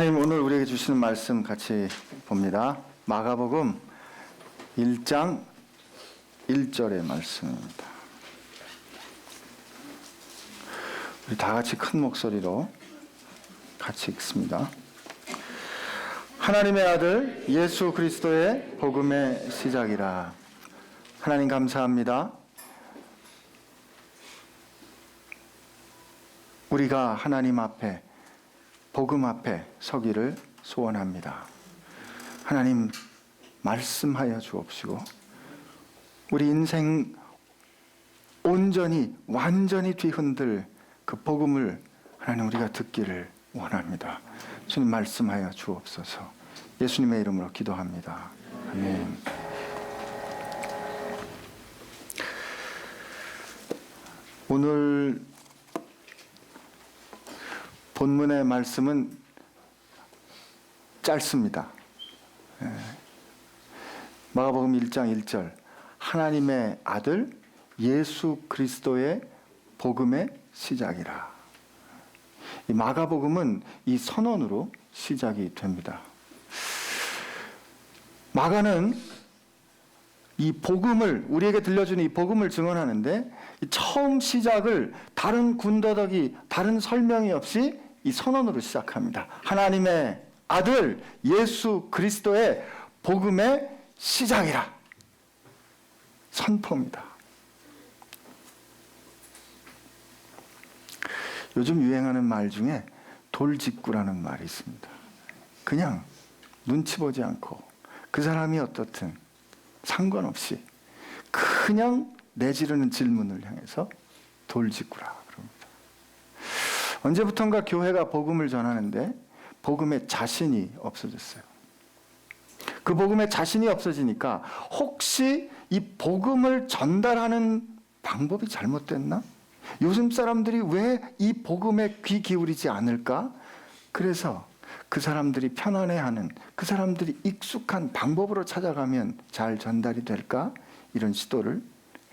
하나님 오늘 우리에게 주시는 말씀 같이 봅니다. 마가복음 1장 1절의 말씀입니다. 우리 다 같이 큰 목소리로 같이 읽습니다. 하나님의 아들 예수 그리스도의 복음의 시작이라. 하나님 감사합니다. 우리가 하나님 앞에 복음 앞에 서기를 소원합니다. 하나님 말씀하여 주옵시고 우리 인생 온전히 완전히 뒤흔들 그 복음을 하나님 우리가 듣기를 원합니다. 주님 말씀하여 주옵소서. 예수님의 이름으로 기도합니다. 아멘. 오늘 본문의 말씀은 짧습니다. 마가복음 1장 1절 하나님의 아들 예수 그리스도의 복음의 시작이라. 이 마가복음은 이 선언으로 시작이 됩니다. 마가는 이 복음을 우리에게 들려주는 이 복음을 증언하는데 처음 시작을 다른 군더더기 다른 설명이 없이 이 선언으로 시작합니다. 하나님의 아들 예수 그리스도의 복음의 시작이라. 선포입니다. 요즘 유행하는 말 중에 돌직구라는 말이 있습니다. 그냥 눈치 보지 않고 그 사람이 어떻든 상관없이 그냥 내지르는 질문을 향해서 돌직구라 그럽니다. 언제부턴가 교회가 복음을 전하는데 복음의 자신이 없어졌어요. 그 복음의 자신이 없어지니까 혹시 이 복음을 전달하는 방법이 잘못됐나? 요즘 사람들이 왜 이 복음에 귀 기울이지 않을까? 그래서 그 사람들이 편안해하는, 그 사람들이 익숙한 방법으로 찾아가면 잘 전달이 될까? 이런 시도를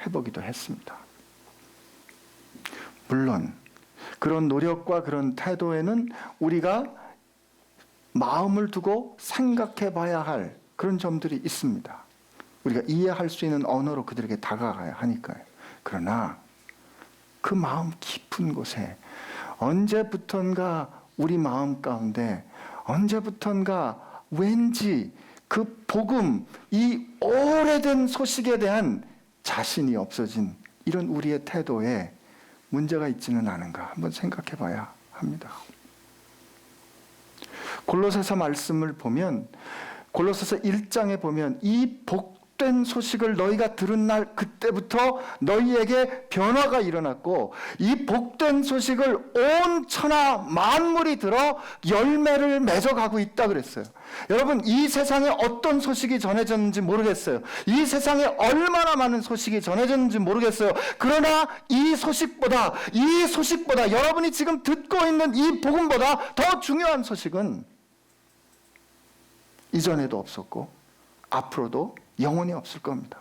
해보기도 했습니다. 물론 그런 노력과 그런 태도에는 우리가 마음을 두고 생각해 봐야 할 그런 점들이 있습니다. 우리가 이해할 수 있는 언어로 그들에게 다가가야 하니까요. 그러나 그 마음 깊은 곳에 언제부턴가 우리 마음 가운데 언제부턴가 왠지 그 복음, 이 오래된 소식에 대한 자신이 없어진 이런 우리의 태도에 문제가 있지는 않은가 한번 생각해 봐야 합니다. 골로새서 말씀을 보면 골로새서 1장에 보면 이 복된 소식을 너희가 들은 날 그때부터 너희에게 변화가 일어났고 이 복된 소식을 온 천하 만물이 들어 열매를 맺어가고 있다 그랬어요. 여러분 이 세상에 어떤 소식이 전해졌는지 모르겠어요. 이 세상에 얼마나 많은 소식이 전해졌는지 모르겠어요. 그러나 이 소식보다 여러분이 지금 듣고 있는 이 복음보다 더 중요한 소식은 이전에도 없었고 앞으로도 영원히 없을 겁니다.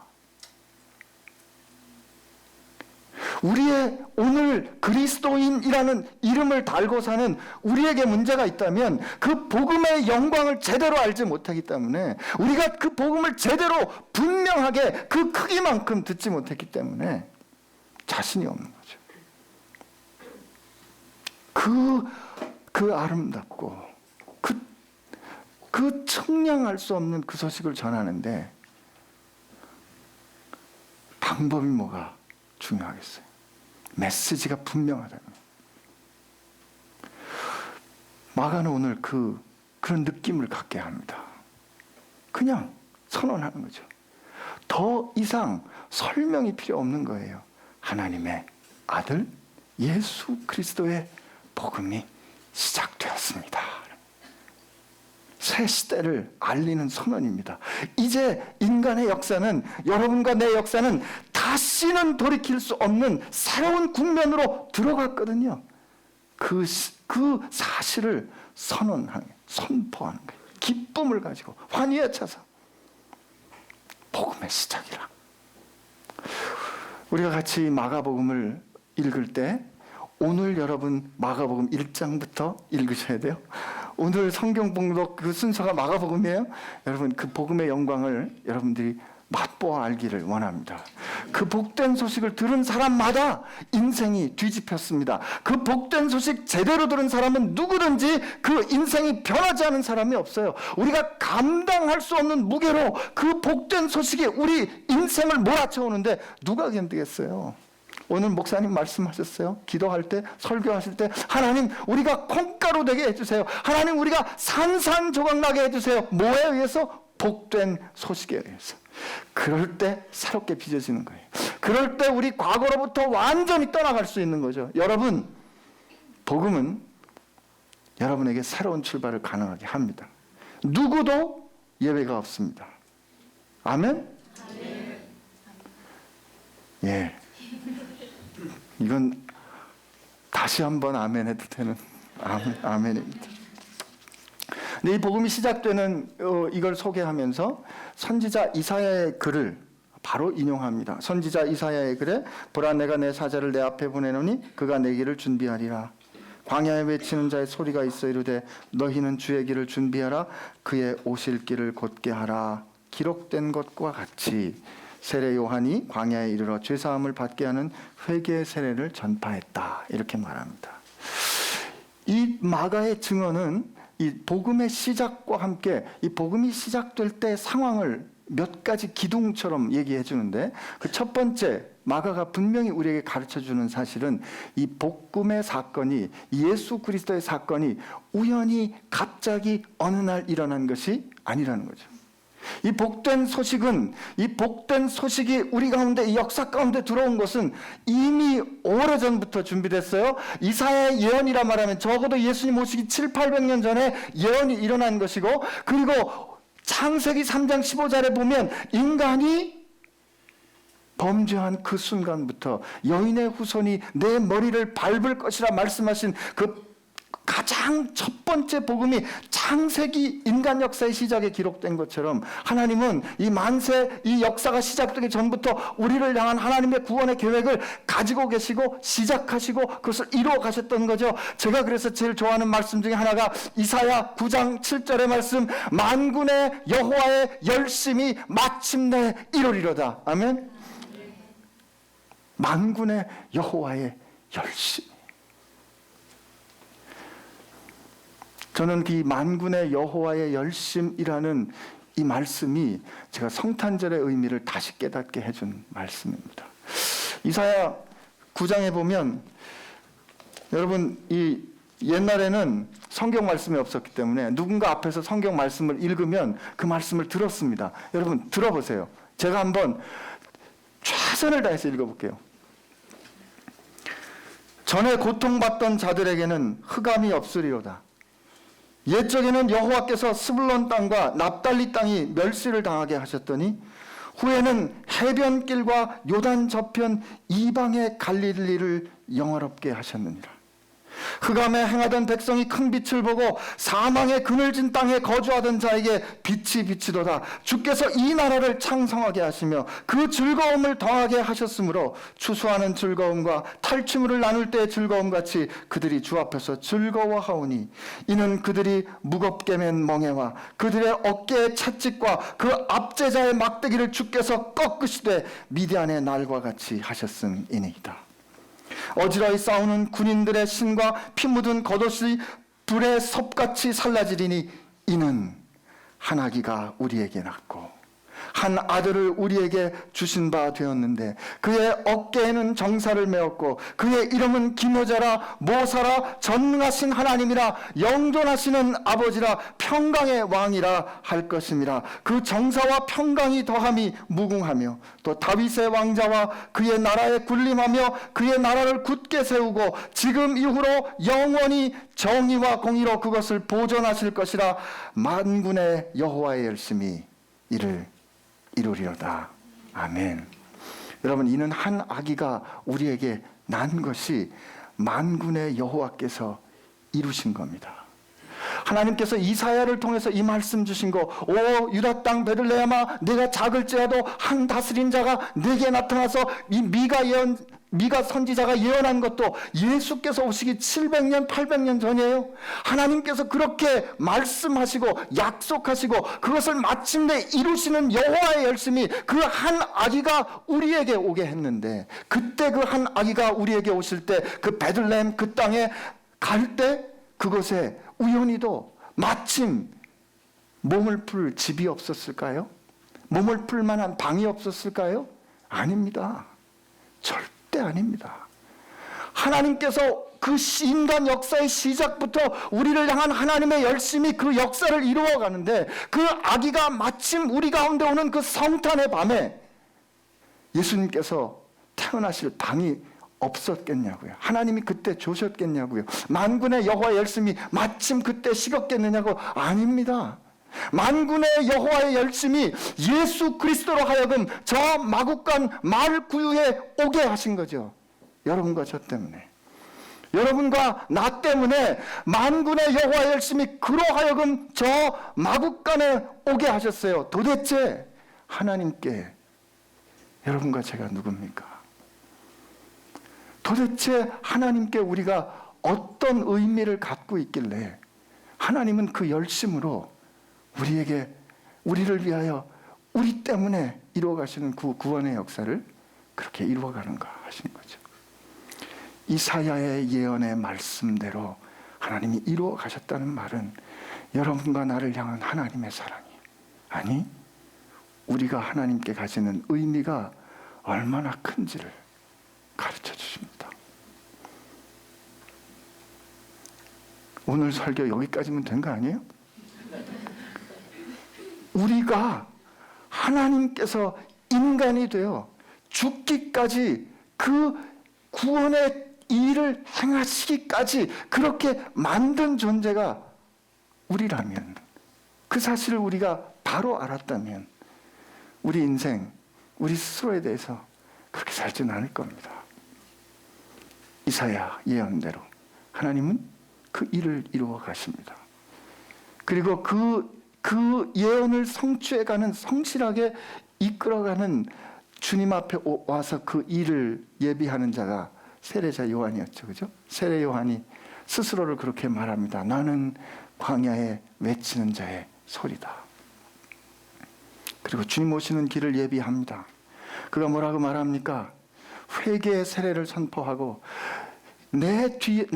우리의 오늘 그리스도인이라는 이름을 달고 사는 우리에게 문제가 있다면 그 복음의 영광을 제대로 알지 못하기 때문에 우리가 그 복음을 제대로 분명하게 그 크기만큼 듣지 못했기 때문에 자신이 없는 거죠. 그 아름답고 그 청량할 수 없는 그 소식을 전하는데 방법이 뭐가 중요하겠어요? 메시지가 분명하다면. 마가는 오늘 그런 느낌을 갖게 합니다. 그냥 선언하는 거죠. 더 이상 설명이 필요 없는 거예요. 하나님의 아들 예수 그리스도의 복음이 시작되었습니다. 새 시대를 알리는 선언입니다. 이제 인간의 역사는, 여러분과 내 역사는 다시는 돌이킬 수 없는 새로운 국면으로 들어갔거든요. 그 사실을 선언하는, 선포하는 거예요. 기쁨을 가지고 환희에 차서 복음의 시작이라. 우리가 같이 마가복음을 읽을 때 오늘 여러분 마가복음 1장부터 읽으셔야 돼요. 오늘 성경 봉독 그 순서가 마가복음이에요. 여러분 그 복음의 영광을 여러분들이 맛보아 알기를 원합니다. 그 복된 소식을 들은 사람마다 인생이 뒤집혔습니다. 그 복된 소식 제대로 들은 사람은 누구든지 그 인생이 변하지 않은 사람이 없어요. 우리가 감당할 수 없는 무게로 그 복된 소식이 우리 인생을 몰아쳐오는데 누가 견디겠어요? 오늘 목사님 말씀하셨어요. 기도할 때, 설교하실 때, 하나님 우리가 콩가루 되게 해주세요. 하나님 우리가 산산조각나게 해주세요. 뭐에 의해서? 복된 소식에 의해서. 그럴 때 새롭게 빚어지는 거예요. 그럴 때 우리 과거로부터 완전히 떠나갈 수 있는 거죠. 여러분, 복음은 여러분에게 새로운 출발을 가능하게 합니다. 누구도 예외가 없습니다. 아멘? 예. 이건 다시 한번 아멘 해도 되는 아멘입니다. 근데 이 복음이 시작되는 이걸 소개하면서 선지자 이사야의 글을 바로 인용합니다. 선지자 이사야의 글에 보라 내가 내 사자를 내 앞에 보내노니 그가 내 길을 준비하리라. 광야에 외치는 자의 소리가 있어 이르되 너희는 주의 길을 준비하라. 그의 오실 길을 곧게 하라. 기록된 것과 같이 세례 요한이 광야에 이르러 죄사함을 받게 하는 회개의 세례를 전파했다. 이렇게 말합니다. 이 마가의 증언은 이 복음의 시작과 함께 이 복음이 시작될 때 상황을 몇 가지 기둥처럼 얘기해 주는데 그 첫 번째 마가가 분명히 우리에게 가르쳐 주는 사실은 이 복음의 사건이 예수 그리스도의 사건이 우연히 갑자기 어느 날 일어난 것이 아니라는 거죠. 이 복된 소식이 우리 가운데 이 역사 가운데 들어온 것은 이미 오래전부터 준비됐어요. 이사야의 예언이라 말하면 적어도 예수님 오시기 700~800년 전에 예언이 일어난 것이고, 그리고 창세기 3장 15절에 보면 인간이 범죄한 그 순간부터 여인의 후손이 내 머리를 밟을 것이라 말씀하신 그 가장 첫 번째 복음이 창세기 인간 역사의 시작에 기록된 것처럼 하나님은 이 만세 이 역사가 시작되기 전부터 우리를 향한 하나님의 구원의 계획을 가지고 계시고 시작하시고 그것을 이루어 가셨던 거죠. 제가 그래서 제일 좋아하는 말씀 중에 하나가 이사야 9장 7절의 말씀, 만군의 여호와의 열심이 마침내 이루리로다. 아멘. 만군의 여호와의 열심. 저는 이 만군의 여호와의 열심이라는 이 말씀이 제가 성탄절의 의미를 다시 깨닫게 해준 말씀입니다. 이사야 9장에 보면 여러분 이 옛날에는 성경 말씀이 없었기 때문에 누군가 앞에서 성경 말씀을 읽으면 그 말씀을 들었습니다. 여러분 들어보세요. 제가 한번 최선을 다해서 읽어볼게요. 전에 고통받던 자들에게는 흑암이 없으리로다. 옛적에는 여호와께서 스불론 땅과 납달리 땅이 멸시를 당하게 하셨더니 후에는 해변길과 요단 저편 이방의 갈릴리를 영화롭게 하셨느니라. 흑암에 행하던 백성이 큰 빛을 보고 사망의 그늘진 땅에 거주하던 자에게 빛이 비치도다. 주께서 이 나라를 창성하게 하시며 그 즐거움을 더하게 하셨으므로 추수하는 즐거움과 탈취물을 나눌 때의 즐거움같이 그들이 주 앞에서 즐거워하오니 이는 그들이 무겁게 맨 멍에와 그들의 어깨의 채찍과 그 압제자의 막대기를 주께서 꺾으시되 미디안의 날과 같이 하셨음이니이다. 어지러이 싸우는 군인들의 신과 피 묻은 겉옷이 불의 섭같이 살라지리니 이는 한 아기가 우리에게 낳고 한 아들을 우리에게 주신 바 되었는데 그의 어깨에는 정사를 메었고 그의 이름은 기묘자라 모사라 전능하신 하나님이라 영존하시는 아버지라 평강의 왕이라 할 것임이라. 그 정사와 평강이 더함이 무궁하며 또 다윗의 왕자와 그의 나라에 군림하며 그의 나라를 굳게 세우고 지금 이후로 영원히 정의와 공의로 그것을 보존하실 것이라. 만군의 여호와의 열심이 이를 이루리로다. 아멘. 여러분 이는 한 아기가 우리에게 난 것이 만군의 여호와께서 이루신 겁니다. 하나님께서 이사야를 통해서 이 말씀 주신 거, 오 유다 땅 베들레헴아 내가 작을지라도 한 다스린 자가 내게 나타나서 이 미가 선지자가 예언한 것도 예수께서 오시기 700년, 800년 전이에요. 하나님께서 그렇게 말씀하시고 약속하시고 그것을 마침내 이루시는 여호와의 열심이 그 한 아기가 우리에게 오게 했는데, 그때 그 한 아기가 우리에게 오실 때 그 베들레헴 그 땅에 갈 때 그곳에 우연히도 마침 몸을 풀 집이 없었을까요? 몸을 풀 만한 방이 없었을까요? 아닙니다. 절대 아닙니다. 하나님께서 그 인간 역사의 시작부터 우리를 향한 하나님의 열심이 그 역사를 이루어 가는데, 그 아기가 마침 우리 가운데 오는 그 성탄의 밤에 예수님께서 태어나실 방이 없었겠냐고요. 하나님이 그때 조셨겠냐고요. 만군의 여호와의 열심이 마침 그때 식었겠느냐고. 아닙니다. 만군의 여호와의 열심이 예수 그리스도로 하여금 저 마국간 마을 구유에 오게 하신 거죠. 여러분과 저 때문에, 여러분과 나 때문에 만군의 여호와의 열심이 그로 하여금 저 마국간에 오게 하셨어요. 도대체 하나님께 여러분과 제가 누굽니까? 도대체 하나님께 우리가 어떤 의미를 갖고 있길래 하나님은 그 열심으로 우리를 위하여 우리 때문에 이루어가시는 그 구원의 역사를 그렇게 이루어가는가 하시는 거죠. 이사야의 예언의 말씀대로 하나님이 이루어가셨다는 말은 여러분과 나를 향한 하나님의 사랑이, 아니 우리가 하나님께 가지는 의미가 얼마나 큰지를 가르쳐 주십니다. 오늘 설교 여기까지면 된 거 아니에요? 우리가 하나님께서 인간이 되어 죽기까지 그 구원의 일을 행하시기까지 그렇게 만든 존재가 우리라면, 그 사실을 우리가 바로 알았다면 우리 인생, 우리 스스로에 대해서 그렇게 살지는 않을 겁니다. 이사야 예언대로 하나님은 그 일을 이루어 가십니다. 그리고 그 예언을 성취해가는, 성실하게 이끌어가는 주님 앞에 와서 그 일을 예비하는 자가 세례자 요한이었죠. 그죠? 세례 요한이 스스로를 그렇게 말합니다. 나는 광야에 외치는 자의 소리다. 그리고 주님 오시는 길을 예비합니다. 그가 뭐라고 말합니까? 회개의 세례를 선포하고, 내 뒤에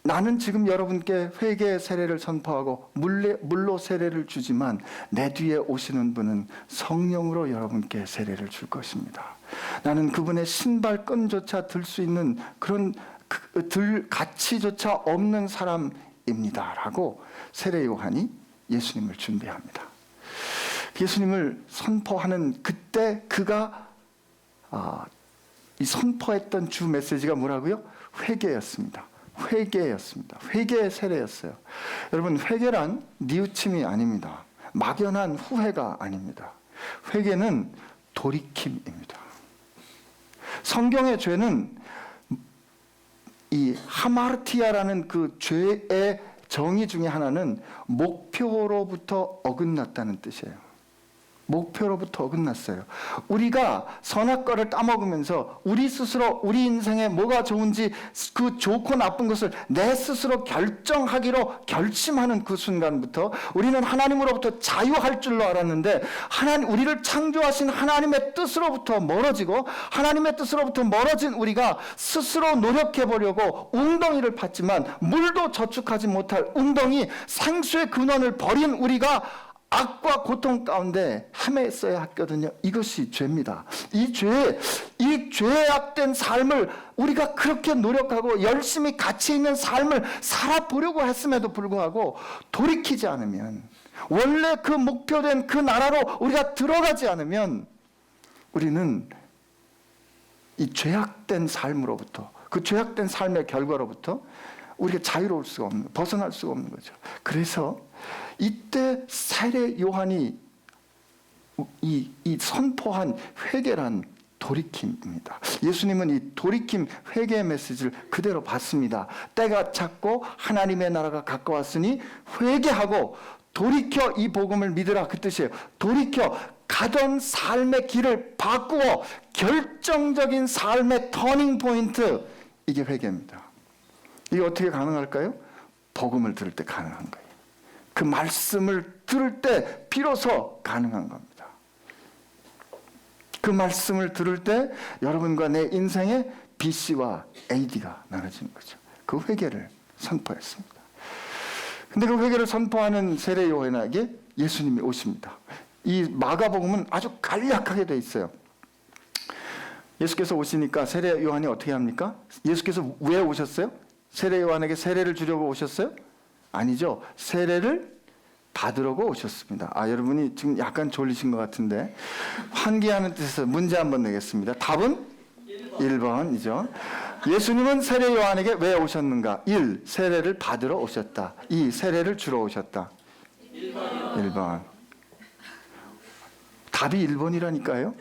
나는 지금 여러분께 회개의 세례를 선포하고 물로 세례를 주지만 내 뒤에 오시는 분은 성령으로 여러분께 세례를 줄 것입니다. 나는 그분의 신발끈조차 들 수 있는 그런 들 가치조차 없는 사람입니다 라고 세례 요한이 예수님을 준비합니다. 예수님을 선포하는 그때 그가 이 선포했던 주 메시지가 뭐라고요? 회개였습니다. 회개의 세례였어요. 여러분, 회개란 뉘우침이 아닙니다. 막연한 후회가 아닙니다. 회개는 돌이킴입니다. 성경의 죄는 이 하마르티아라는 그 죄의 정의 중에 하나는 목표로부터 어긋났다는 뜻이에요. 목표로부터 어긋났어요. 우리가 선악과를 따먹으면서 우리 스스로 우리 인생에 뭐가 좋은지 그 좋고 나쁜 것을 내 스스로 결정하기로 결심하는 그 순간부터 우리는 하나님으로부터 자유할 줄로 알았는데, 우리를 창조하신 하나님의 뜻으로부터 멀어지고, 하나님의 뜻으로부터 멀어진 우리가 스스로 노력해 보려고 웅덩이를 팠지만 물도 저축하지 못할 웅덩이, 생수의 근원을 버린 우리가 악과 고통 가운데 헤맸어야 했거든요. 이것이 죄입니다. 이 죄악된 삶을 우리가 그렇게 노력하고 열심히 가치 있는 삶을 살아보려고 했음에도 불구하고 돌이키지 않으면, 원래 그 목표된 그 나라로 우리가 들어가지 않으면 우리는 이 죄악된 삶으로부터, 그 죄악된 삶의 결과로부터 우리가 자유로울 수가 없는, 벗어날 수가 없는 거죠. 그래서 이때 세례 요한이 이 선포한 회개란 돌이킴입니다. 예수님은 이 돌이킴, 회개의 메시지를 그대로 받습니다. 때가 찼고 하나님의 나라가 가까웠으니 회개하고 돌이켜 이 복음을 믿으라, 그 뜻이에요. 돌이켜 가던 삶의 길을 바꾸어 결정적인 삶의 터닝 포인트, 이게 회개입니다. 이게 어떻게 가능할까요? 복음을 들을 때 가능한 거예요. 그 말씀을 들을 때 비로소 가능한 겁니다. 그 말씀을 들을 때 여러분과 내 인생에 BC와 AD가 나눠지는 거죠. 그 회개를 선포했습니다. 근데 그 회개를 선포하는 세례 요한에게 예수님이 오십니다. 이 마가복음은 아주 간략하게 돼 있어요. 예수께서 오시니까 세례 요한이 어떻게 합니까? 예수께서 왜 오셨어요? 세례 요한에게 세례를 주려고 오셨어요? 아니죠. 세례를 받으려고 오셨습니다. 여러분이 지금 약간 졸리신 것 같은데 환기하는 뜻에서 문제 한번 내겠습니다. 답은 1번이죠. 예수님은 세례 요한에게 왜 오셨는가? 1. 세례를 받으러 오셨다. 2. 세례를 주러 오셨다. 1번. 답이 1번이라니까요.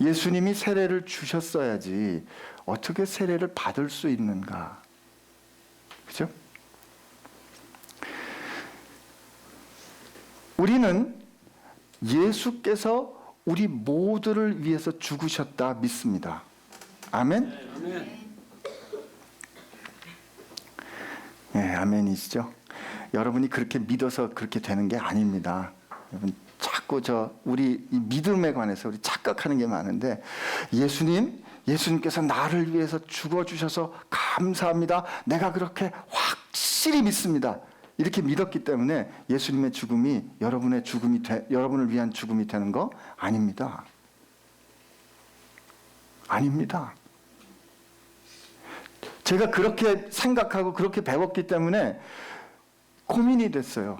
예수님이 세례를 주셨어야지 어떻게 세례를 받을 수 있는가? 그죠? 우리는 예수께서 우리 모두를 위해서 죽으셨다 믿습니다. 아멘? 네, 아멘이시죠? 여러분이 그렇게 믿어서 그렇게 되는 게 아닙니다. 여러분 자꾸 우리 이 믿음에 관해서 우리 착각하는 게 많은데, 예수님께서 나를 위해서 죽어주셔서 감사합니다. 내가 그렇게 확실히 믿습니다. 이렇게 믿었기 때문에 예수님의 죽음이 여러분을 위한 죽음이 되는 거 아닙니다. 아닙니다. 제가 그렇게 생각하고 그렇게 배웠기 때문에 고민이 됐어요.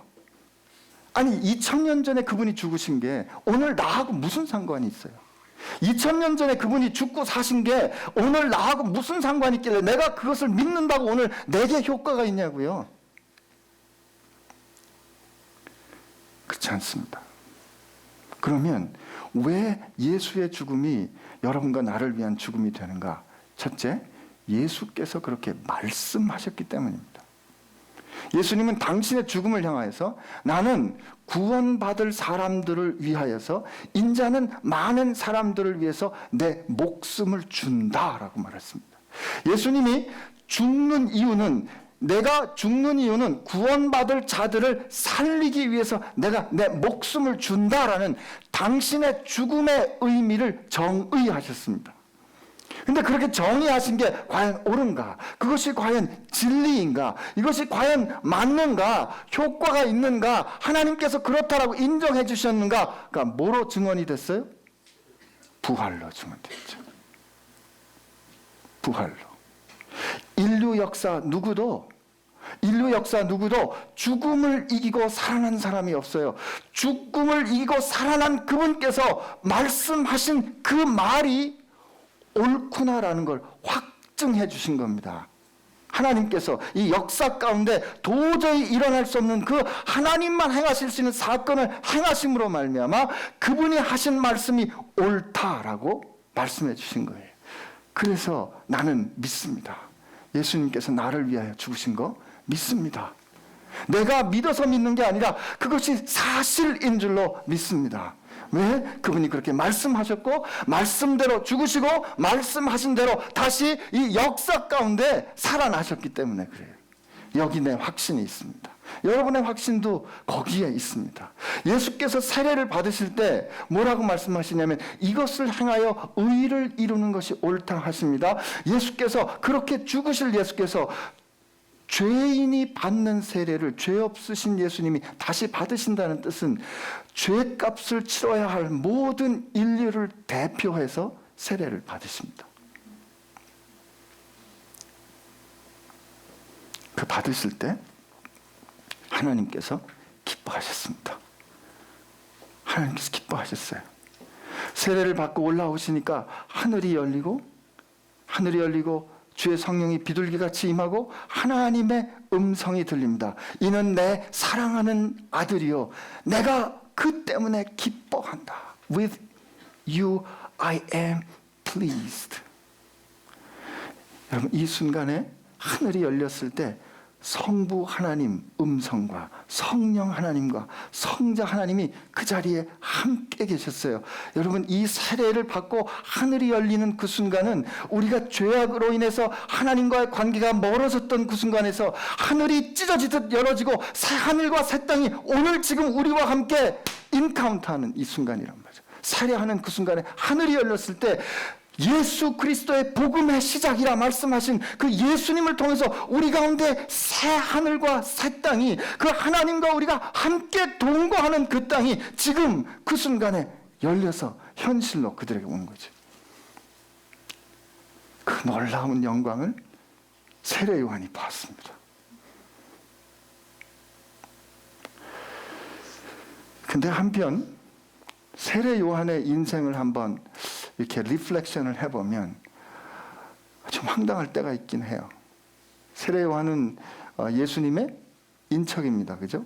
아니 2000년 전에 그분이 죽으신 게 오늘 나하고 무슨 상관이 있어요? 2000년 전에 그분이 죽고 사신 게 오늘 나하고 무슨 상관이 있길래 내가 그것을 믿는다고 오늘 내게 효과가 있냐고요? 그렇지 않습니다. 그러면 왜 예수의 죽음이 여러분과 나를 위한 죽음이 되는가? 첫째, 예수께서 그렇게 말씀하셨기 때문입니다. 예수님은 당신의 죽음을 향하여서 나는 구원받을 사람들을 위하여서 인자는 많은 사람들을 위해서 내 목숨을 준다라고 말했습니다. 예수님이 내가 죽는 이유는 구원받을 자들을 살리기 위해서 내가 내 목숨을 준다라는 당신의 죽음의 의미를 정의하셨습니다. 근데 그렇게 정의하신 게 과연 옳은가? 그것이 과연 진리인가? 이것이 과연 맞는가? 효과가 있는가? 하나님께서 그렇다라고 인정해 주셨는가? 그러니까 뭐로 증언이 됐어요? 부활로 증언됐죠. 부활로. 인류 역사 누구도 죽음을 이기고 살아난 사람이 없어요. 죽음을 이기고 살아난 그분께서 말씀하신 그 말이 옳구나라는 걸 확증해 주신 겁니다. 하나님께서 이 역사 가운데 도저히 일어날 수 없는 그 하나님만 행하실 수 있는 사건을 행하심으로 말미암아 그분이 하신 말씀이 옳다라고 말씀해 주신 거예요. 그래서 나는 믿습니다. 예수님께서 나를 위하여 죽으신 거 믿습니다. 내가 믿어서 믿는 게 아니라 그것이 사실인 줄로 믿습니다. 왜? 그분이 그렇게 말씀하셨고 말씀대로 죽으시고 말씀하신 대로 다시 이 역사 가운데 살아나셨기 때문에 그래요. 여기 내 확신이 있습니다. 여러분의 확신도 거기에 있습니다. 예수께서 세례를 받으실 때 뭐라고 말씀하시냐면 이것을 행하여 의를 이루는 것이 옳다 하십니다. 예수께서 그렇게 죽으실 예수께서 죄인이 받는 세례를 죄 없으신 예수님이 다시 받으신다는 뜻은 죄값을 치러야 할 모든 인류를 대표해서 세례를 받으십니다. 그 받으실 때 하나님께서 기뻐하셨습니다. 하나님께서 기뻐하셨어요. 세례를 받고 올라오시니까 하늘이 열리고 주의 성령이 비둘기같이 임하고 하나님의 음성이 들립니다. 이는 내 사랑하는 아들이요 내가 그 때문에 기뻐한다. With you I am pleased. 여러분 이 순간에 하늘이 열렸을 때 성부 하나님 음성과 성령 하나님과 성자 하나님이 그 자리에 함께 계셨어요. 여러분, 이 세례를 받고 하늘이 열리는 그 순간은 우리가 죄악으로 인해서 하나님과의 관계가 멀어졌던 그 순간에서 하늘이 찢어지듯 열어지고 새 하늘과 새 땅이 오늘 지금 우리와 함께 인카운트하는 이 순간이란 말이죠. 세례하는 그 순간에 하늘이 열렸을 때 예수 그리스도의 복음의 시작이라 말씀하신 그 예수님을 통해서 우리 가운데 새 하늘과 새 땅이, 그 하나님과 우리가 함께 동거하는 그 땅이 지금 그 순간에 열려서 현실로 그들에게 오는 거죠. 그 놀라운 영광을 세례 요한이 봤습니다. 근데 한편 세례 요한의 인생을 한번 이렇게 리플렉션을 해보면 좀 황당할 때가 있긴 해요. 세례 요한은 예수님의 인척입니다. 그죠?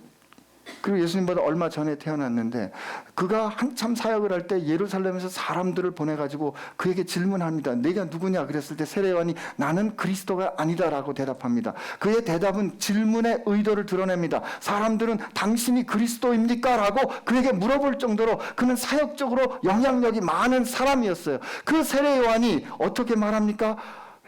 그리고 예수님보다 얼마 전에 태어났는데 그가 한참 사역을 할 때 예루살렘에서 사람들을 보내가지고 그에게 질문합니다. 네가 누구냐? 그랬을 때 세례 요한이 나는 그리스도가 아니다라고 대답합니다. 그의 대답은 질문의 의도를 드러냅니다. 사람들은 당신이 그리스도입니까? 라고 그에게 물어볼 정도로 그는 사역적으로 영향력이 많은 사람이었어요. 그 세례 요한이 어떻게 말합니까?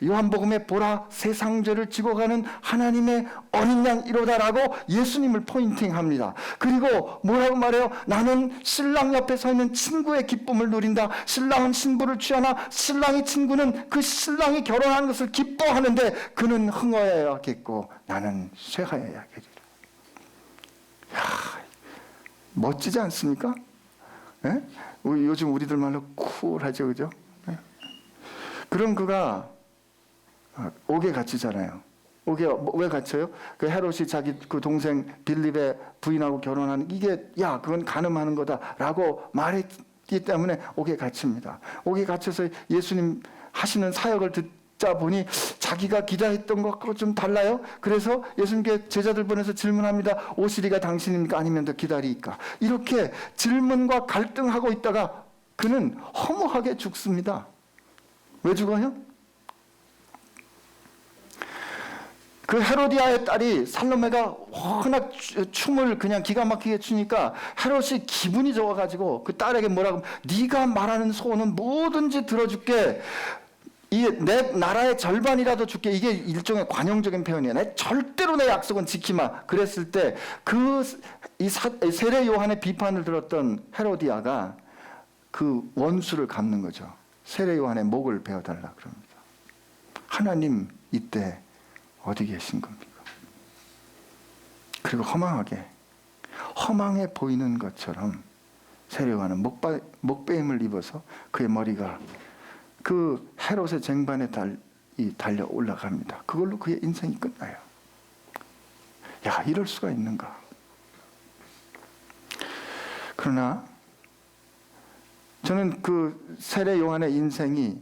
요한복음에 보라 세상 죄를 지고 가는 하나님의 어린 양이로다라고 예수님을 포인팅합니다. 그리고 뭐라고 말해요? 나는 신랑 옆에 서 있는 친구의 기쁨을 누린다. 신랑은 신부를 취하나 신랑의 친구는 그 신랑이 결혼하는 것을 기뻐하는데 그는 흥하여야겠고 나는 쇠하여야겠리라. 야, 멋지지 않습니까? 네? 요즘 우리들 말로 쿨하죠, 그죠? 네? 그럼 그가 옥에 갇히잖아요. 옥에 왜 갇혀요? 그 헤롯이 자기 그 동생 빌립의 부인하고 결혼하는 이게 야 그건 간음하는 거다라고 말했기 때문에 옥에 갇힙니다. 옥에 갇혀서 예수님 하시는 사역을 듣자 보니 자기가 기대했던 것과 좀 달라요. 그래서 예수님께 제자들 보내서 질문합니다. 오시리가 당신입니까? 아니면 더 기다리까? 이렇게 질문과 갈등하고 있다가 그는 허무하게 죽습니다. 왜 죽어요? 그 헤로디아의 딸이 살로메가 워낙 춤을 그냥 기가 막히게 추니까 헤롯이 기분이 좋아가지고 그 딸에게 뭐라고 네가 말하는 소원은 뭐든지 들어줄게. 내 나라의 절반이라도 줄게. 이게 일종의 관용적인 표현이야. 절대로 내 약속은 지키마. 그랬을 때 이 세례 요한의 비판을 들었던 헤로디아가 그 원수를 갚는 거죠. 세례 요한의 목을 베어달라 그럽니다. 하나님 이때 어디 계신 겁니까? 그리고 허망해 보이는 것처럼 세례 요한은 목베임을 입어서 그의 머리가 그 헤롯의 쟁반에 달려 올라갑니다. 그걸로 그의 인생이 끝나요. 야, 이럴 수가 있는가? 그러나 저는 그 세례 요한의 인생의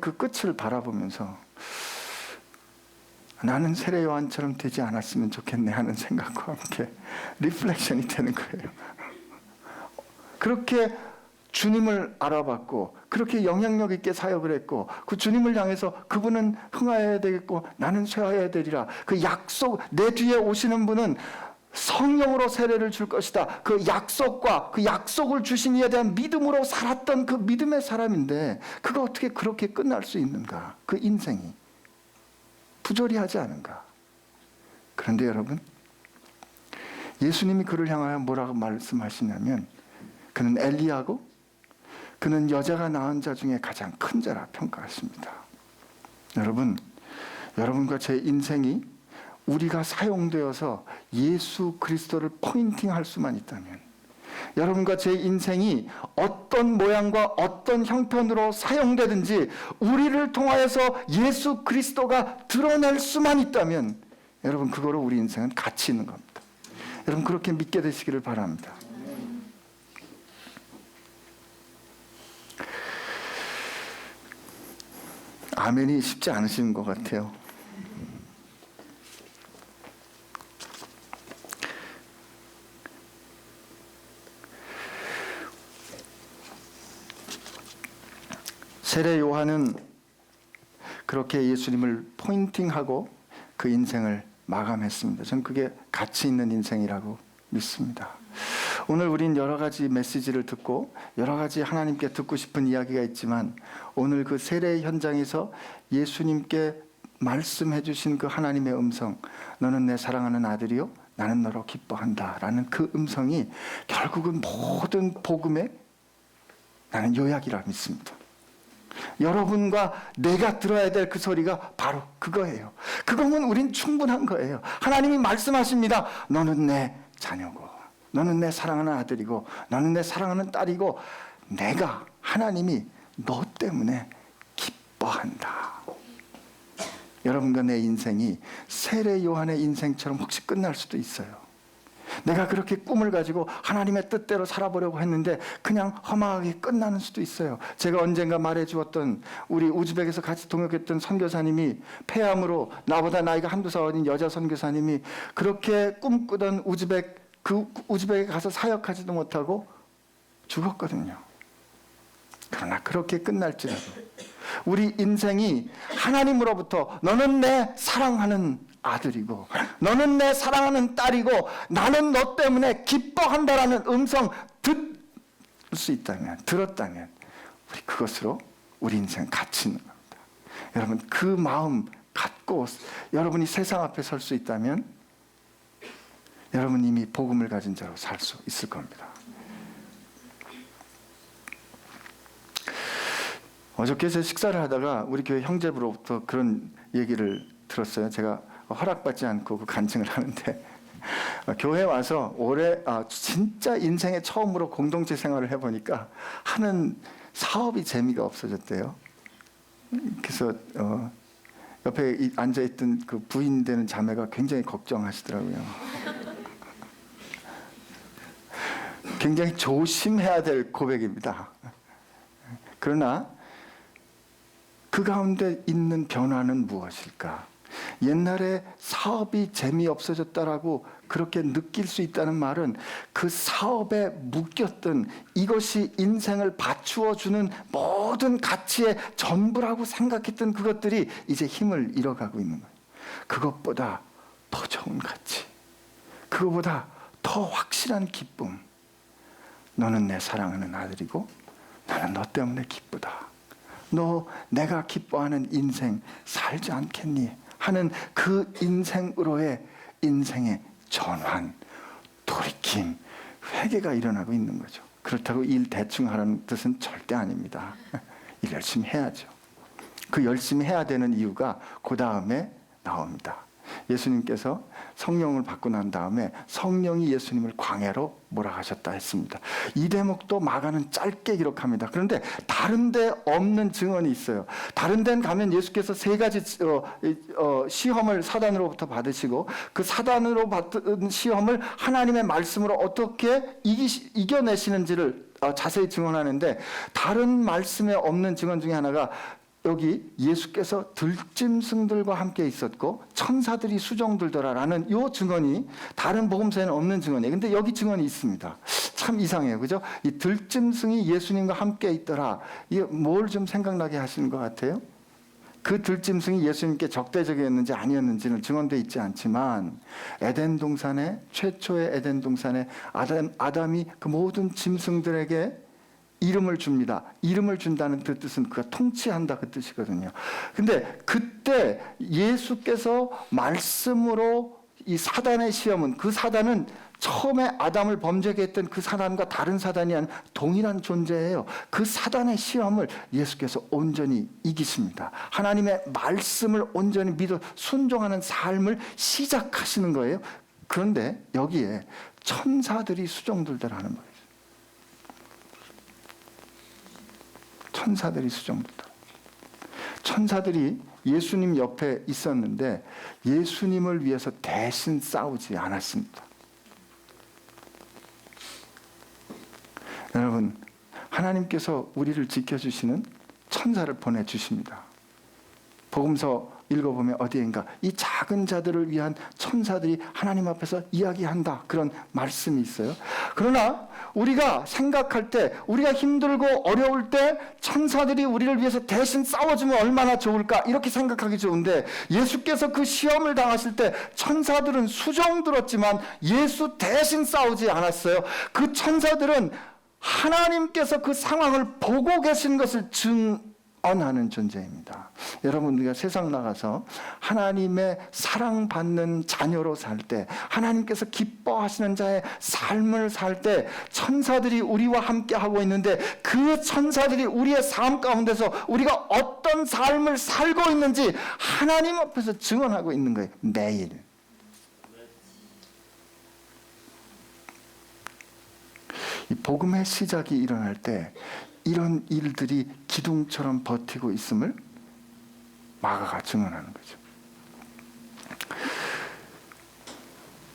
그 끝을 바라보면서 나는 세례 요한처럼 되지 않았으면 좋겠네 하는 생각과 함께 리플렉션이 되는 거예요. 그렇게 주님을 알아봤고 그렇게 영향력 있게 사역을 했고 그 주님을 향해서 그분은 흥하여야 되겠고 나는 쇠하여야 되리라. 그 약속, 내 뒤에 오시는 분은 성령으로 세례를 줄 것이다. 그 약속과 그 약속을 주신 이에 대한 믿음으로 살았던 그 믿음의 사람인데 그가 어떻게 그렇게 끝날 수 있는가? 그 인생이 부조리하지 않은가? 그런데 여러분, 예수님이 그를 향하여 뭐라고 말씀하시냐면 그는 엘리야고 그는 여자가 낳은 자 중에 가장 큰 자라 평가하십니다. 여러분과 제 인생이 우리가 사용되어서 예수 그리스도를 포인팅할 수만 있다면, 여러분과 제 인생이 어떤 모양과 어떤 형편으로 사용되든지 우리를 통하여서 예수 그리스도가 드러낼 수만 있다면 여러분 그거로 우리 인생은 가치 있는 겁니다. 여러분 그렇게 믿게 되시기를 바랍니다. 아멘이 쉽지 않으신 것 같아요. 세례 요한은 그렇게 예수님을 포인팅하고 그 인생을 마감했습니다. 저는 그게 가치 있는 인생이라고 믿습니다. 오늘 우린 여러 가지 메시지를 듣고 여러 가지 하나님께 듣고 싶은 이야기가 있지만 오늘 그 세례의 현장에서 예수님께 말씀해 주신 그 하나님의 음성, 너는 내 사랑하는 아들이요 나는 너로 기뻐한다 라는 그 음성이 결국은 모든 복음의 나는 요약이라 믿습니다. 여러분과 내가 들어야 될 그 소리가 바로 그거예요. 그거면 우린 충분한 거예요. 하나님이 말씀하십니다. 너는 내 자녀고 너는 내 사랑하는 아들이고 너는 내 사랑하는 딸이고 내가 하나님이 너 때문에 기뻐한다. 여러분과 내 인생이 세례 요한의 인생처럼 혹시 끝날 수도 있어요. 내가 그렇게 꿈을 가지고 하나님의 뜻대로 살아보려고 했는데 그냥 허망하게 끝나는 수도 있어요. 제가 언젠가 말해주었던 우리 우즈벡에서 같이 동역했던 선교사님이 폐암으로 나보다 나이가 한두 살 어린 여자 선교사님이 그렇게 꿈꾸던 우즈벡에 가서 사역하지도 못하고 죽었거든요. 그러나 그렇게 끝날지라도 우리 인생이 하나님으로부터 너는 내 사랑하는 아들이고 너는 내 사랑하는 딸이고 나는 너 때문에 기뻐한다라는 음성 들었다면 우리 그것으로 우리 인생 가치 있는 겁니다. 여러분 그 마음 갖고 여러분이 세상 앞에 설 수 있다면 여러분 이미 복음을 가진 자로 살 수 있을 겁니다. 어저께 제 식사를 하다가 우리 교회 형제부로부터 그런 얘기를 들었어요. 제가 허락받지 않고 그 간증을 하는데 교회 와서 올해 진짜 인생에 처음으로 공동체 생활을 해보니까 하는 사업이 재미가 없어졌대요. 그래서 옆에 앉아있던 그 부인 되는 자매가 굉장히 걱정하시더라고요. 굉장히 조심해야 될 고백입니다. 그러나 그 가운데 있는 변화는 무엇일까? 옛날에 사업이 재미없어졌다라고 그렇게 느낄 수 있다는 말은 그 사업에 묶였던 이것이 인생을 받추어주는 모든 가치의 전부라고 생각했던 그것들이 이제 힘을 잃어가고 있는 거예요. 그것보다 더 좋은 가치, 그것보다 더 확실한 기쁨. 너는 내 사랑하는 아들이고 나는 너 때문에 기쁘다. 너 내가 기뻐하는 인생 살지 않겠니? 하는 그 인생으로의 인생의 전환, 돌이킴, 회개가 일어나고 있는 거죠. 그렇다고 일 대충 하라는 뜻은 절대 아닙니다. 일 열심히 해야죠. 그 열심히 해야 되는 이유가 그 다음에 나옵니다. 예수님께서 성령을 받고 난 다음에 성령이 예수님을 광야로 몰아가셨다 했습니다. 이 대목도 마가는 짧게 기록합니다. 그런데 다른 데 없는 증언이 있어요. 다른 데는 가면 예수께서 세 가지 시험을 사단으로부터 받으시고 그 사단으로 받은 시험을 하나님의 말씀으로 어떻게 이겨내시는지를 자세히 증언하는데 다른 말씀에 없는 증언 중에 하나가 여기 예수께서 들짐승들과 함께 있었고 천사들이 수종들더라라는 이 증언이 다른 복음서에는 없는 증언이에요. 근데 여기 증언이 있습니다. 참 이상해요. 그죠? 이 들짐승이 예수님과 함께 있더라. 이게 뭘 좀 생각나게 하시는 것 같아요? 그 들짐승이 예수님께 적대적이었는지 아니었는지는 증언되어 있지 않지만 에덴 동산에 최초의 에덴 동산에 아담이 그 모든 짐승들에게 이름을 줍니다. 이름을 준다는 그 뜻은 그가 통치한다 그 뜻이거든요. 근데 그때 예수께서 말씀으로 이 사단의 시험은 그 사단은 처음에 아담을 범죄하게 했던 그 사단과 다른 사단이 아닌 동일한 존재예요. 그 사단의 시험을 예수께서 온전히 이기십니다. 하나님의 말씀을 온전히 믿어 순종하는 삶을 시작하시는 거예요. 그런데 여기에 천사들이 수종들더라는 거예요. 천사들이 수종들다. 천사들이 예수님 옆에 있었는데 예수님을 위해서 대신 싸우지 않았습니다. 여러분, 하나님께서 우리를 지켜주시는 천사를 보내주십니다. 복음서 읽어보면 어디인가 이 작은 자들을 위한 천사들이 하나님 앞에서 이야기한다 그런 말씀이 있어요. 그러나 우리가 생각할 때, 우리가 힘들고 어려울 때 천사들이 우리를 위해서 대신 싸워주면 얼마나 좋을까 이렇게 생각하기 좋은데, 예수께서 그 시험을 당하실 때 천사들은 수종 들었지만 예수 대신 싸우지 않았어요. 그 천사들은 하나님께서 그 상황을 보고 계신 것을 증언하는 존재입니다. 여러분, 우리가 세상 나가서 하나님의 사랑받는 자녀로 살 때, 하나님께서 기뻐하시는 자의 삶을 살 때 천사들이 우리와 함께 하고 있는데, 그 천사들이 우리의 삶 가운데서 우리가 어떤 삶을 살고 있는지 하나님 앞에서 증언하고 있는 거예요. 매일. 이 복음의 시작이 일어날 때 이런 일들이 기둥처럼 버티고 있음을 마가가 증언하는 거죠.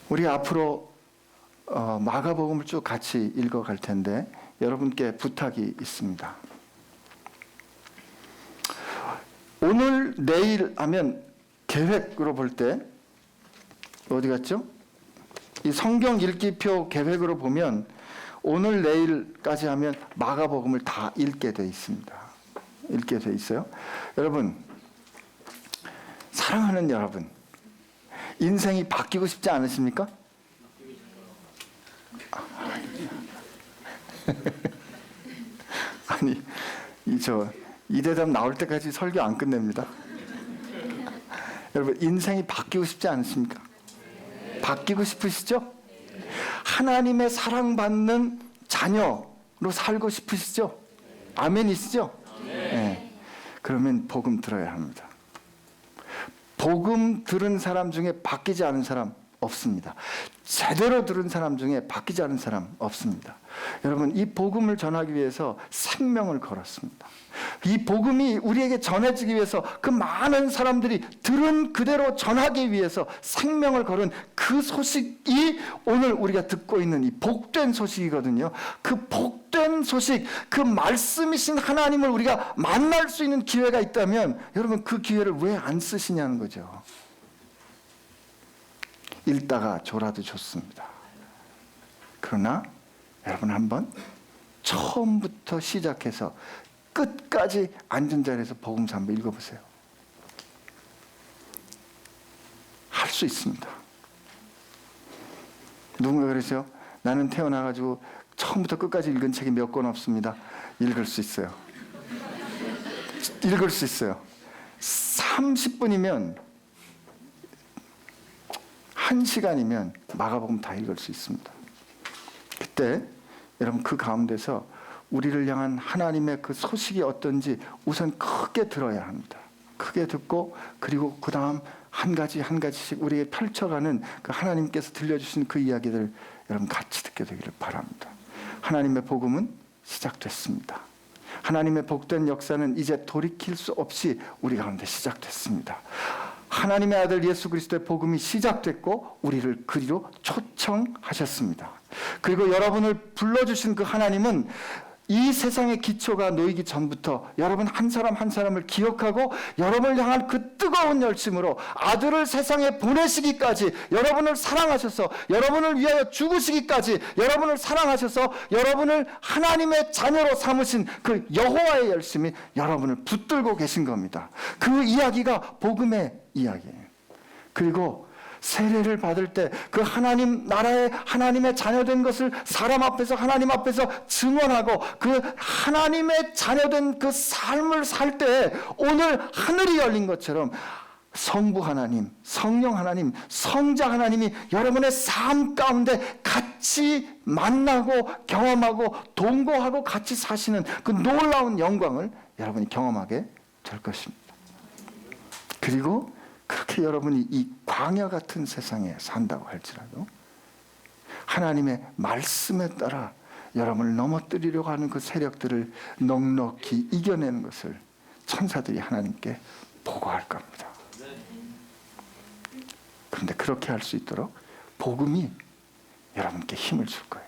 우리 앞으로 마가복음을 쭉 같이 읽어갈 텐데 여러분께 부탁이 있습니다. 오늘 내일 하면 계획으로 볼 때 어디 갔죠? 이 성경 읽기표 계획으로 보면 오늘 내일까지 하면 마가복음을 다 읽게 돼 있습니다. 읽게 돼 있어요. 여러분, 사랑하는 여러분, 인생이 바뀌고 싶지 않으십니까? 아니, 이 대답 나올 때까지 설교 안 끝냅니다. 여러분, 인생이 바뀌고 싶지 않으십니까? 바뀌고 싶으시죠? 하나님의 사랑받는 자녀로 살고 싶으시죠? 아멘이시죠? 네. 그러면 복음 들어야 합니다. 복음 들은 사람 중에 바뀌지 않은 사람 없습니다. 제대로 들은 사람 중에 바뀌지 않은 사람 없습니다. 여러분, 이 복음을 전하기 위해서 생명을 걸었습니다. 이 복음이 우리에게 전해지기 위해서 그 많은 사람들이 들은 그대로 전하기 위해서 생명을 걸은 그 소식이 오늘 우리가 듣고 있는 이 복된 소식이거든요. 그 복된 소식, 그 말씀이신 하나님을 우리가 만날 수 있는 기회가 있다면 여러분, 그 기회를 왜 안 쓰시냐는 거죠. 읽다가 졸아도 좋습니다. 그러나 여러분, 한번 처음부터 시작해서 끝까지 앉은 자리에서 복음서 한번 읽어보세요. 할 수 있습니다. 누군가 그러세요? 나는 태어나가지고 처음부터 끝까지 읽은 책이 몇 권 없습니다. 읽을 수 있어요. 읽을 수 있어요. 30분이면 1시간이면 마가복음 다 읽을 수 있습니다. 그때 여러분, 그 가운데서 우리를 향한 하나님의 그 소식이 어떤지 우선 크게 들어야 합니다. 크게 듣고, 그리고 그 다음 한 가지 한 가지씩 우리에게 펼쳐가는 그 하나님께서 들려주신 그 이야기들 여러분 같이 듣게 되기를 바랍니다. 하나님의 복음은 시작됐습니다. 하나님의 복된 역사는 이제 돌이킬 수 없이 우리 가운데 시작됐습니다. 하나님의 아들 예수 그리스도의 복음이 시작됐고 우리를 그리로 초청하셨습니다. 그리고 여러분을 불러주신 그 하나님은 이 세상의 기초가 놓이기 전부터 여러분 한 사람 한 사람을 기억하고 여러분을 향한 그 뜨거운 열심으로 아들을 세상에 보내시기까지 여러분을 사랑하셔서 여러분을 위하여 죽으시기까지 여러분을 사랑하셔서 여러분을 하나님의 자녀로 삼으신 그 여호와의 열심이 여러분을 붙들고 계신 겁니다. 그 이야기가 복음의 이야기예요. 그리고 세례를 받을 때 그 하나님 나라의 하나님의 자녀된 것을 사람 앞에서 하나님 앞에서 증언하고 그 하나님의 자녀된 그 삶을 살 때 오늘 하늘이 열린 것처럼 성부 하나님, 성령 하나님, 성자 하나님이 여러분의 삶 가운데 같이 만나고 경험하고 동거하고 같이 사시는 그 놀라운 영광을 여러분이 경험하게 될 것입니다. 그리고 그렇게 여러분이 이 광야 같은 세상에 산다고 할지라도 하나님의 말씀에 따라 여러분을 넘어뜨리려고 하는 그 세력들을 넉넉히 이겨내는 것을 천사들이 하나님께 보고할 겁니다. 그런데 그렇게 할 수 있도록 복음이 여러분께 힘을 줄 거예요.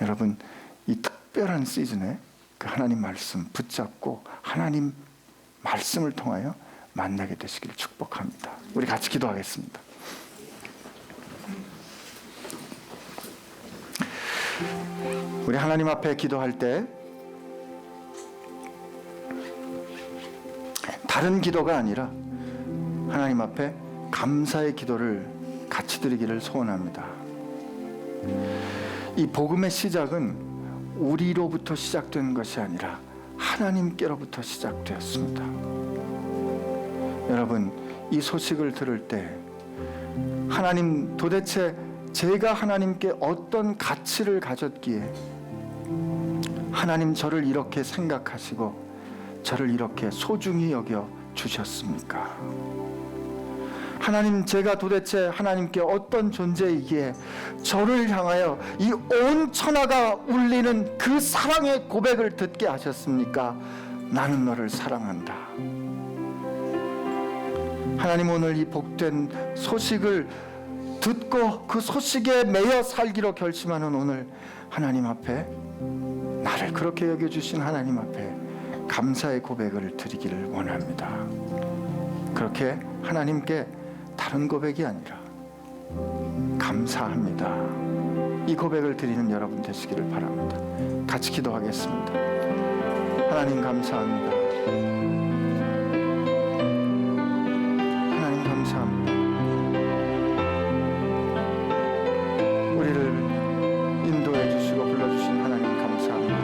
여러분, 이 특별한 시즌에 그 하나님 말씀 붙잡고 하나님 말씀을 통하여 만나게 되시길 축복합니다. 우리 같이 기도하겠습니다. 우리 하나님 앞에 기도할 때 다른 기도가 아니라 하나님 앞에 감사의 기도를 같이 드리기를 소원합니다. 이 복음의 시작은 우리로부터 시작된 것이 아니라 하나님께로부터 시작되었습니다. 여러분, 이 소식을 들을 때 하나님, 도대체 제가 하나님께 어떤 가치를 가졌기에 하나님 저를 이렇게 생각하시고 저를 이렇게 소중히 여겨 주셨습니까? 하나님, 제가 도대체 하나님께 어떤 존재이기에 저를 향하여 이 온 천하가 울리는 그 사랑의 고백을 듣게 하셨습니까? 나는 너를 사랑한다. 하나님, 오늘 이 복된 소식을 듣고 그 소식에 매여 살기로 결심하는 오늘 하나님 앞에, 나를 그렇게 여겨주신 하나님 앞에 감사의 고백을 드리기를 원합니다. 그렇게 하나님께 다른 고백이 아니라 감사합니다, 이 고백을 드리는 여러분 되시기를 바랍니다. 같이 기도하겠습니다. 하나님 감사합니다. 하나님 감사합니다. 우리를 인도해 주시고 불러주신 하나님 감사합니다.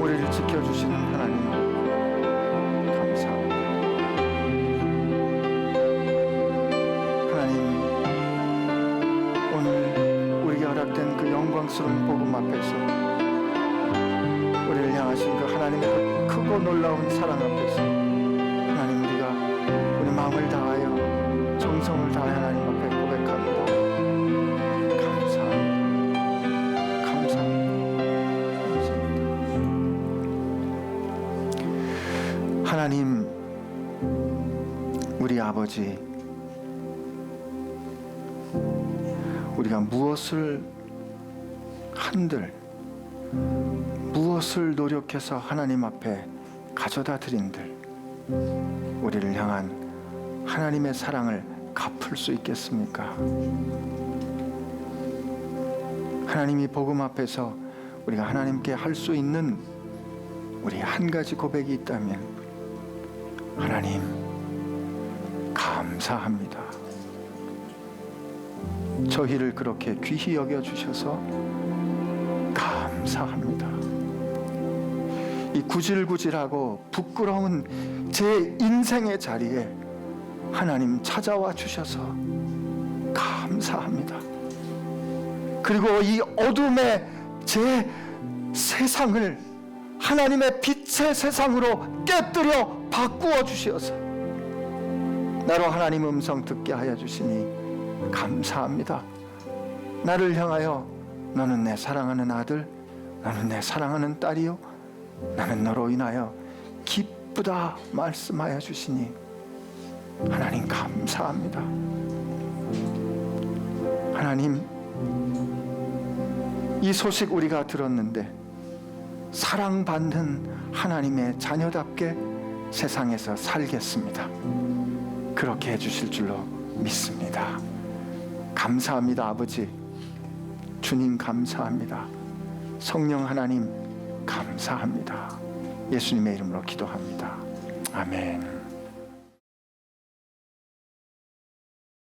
우리를 지켜주시는 하나님 감사합니다. 하나님, 오늘 우리에게 허락된 그 영광스러운 복음 앞에서, 우리를 향하신 그 하나님의 그 크고 놀라운 사랑 앞에서 하나님, 우리가 우리 마음을 다하여 정성을 다하여 하나님 앞에 고백합니다. 감사합니다. 감사합니다. 하나님, 우리 아버지, 우리가 무엇을 한들, 무엇을 노력해서 하나님 앞에 가져다 드린들 우리를 향한 하나님의 사랑을 갚을 수 있겠습니까? 하나님이 복음 앞에서 우리가 하나님께 할 수 있는 우리 한 가지 고백이 있다면, 하나님 감사합니다. 저희를 그렇게 귀히 여겨주셔서 감사합니다. 이 구질구질하고 부끄러운 제 인생의 자리에 하나님 찾아와 주셔서 감사합니다. 그리고 이 어둠의 제 세상을 하나님의 빛의 세상으로 깨뜨려 바꾸어 주셔서 나로 하나님 음성 듣게 하여 주시니 감사합니다. 나를 향하여 너는 내 사랑하는 아들, 너는 내 사랑하는 딸이요, 나는 너로 인하여 기쁘다 말씀하여 주시니 하나님 감사합니다. 하나님, 이 소식 우리가 들었는데 사랑받는 하나님의 자녀답게 세상에서 살겠습니다. 그렇게 해주실 줄로 믿습니다. 감사합니다. 아버지, 주님 감사합니다. 성령 하나님 감사합니다. 예수님의 이름으로 기도합니다. 아멘.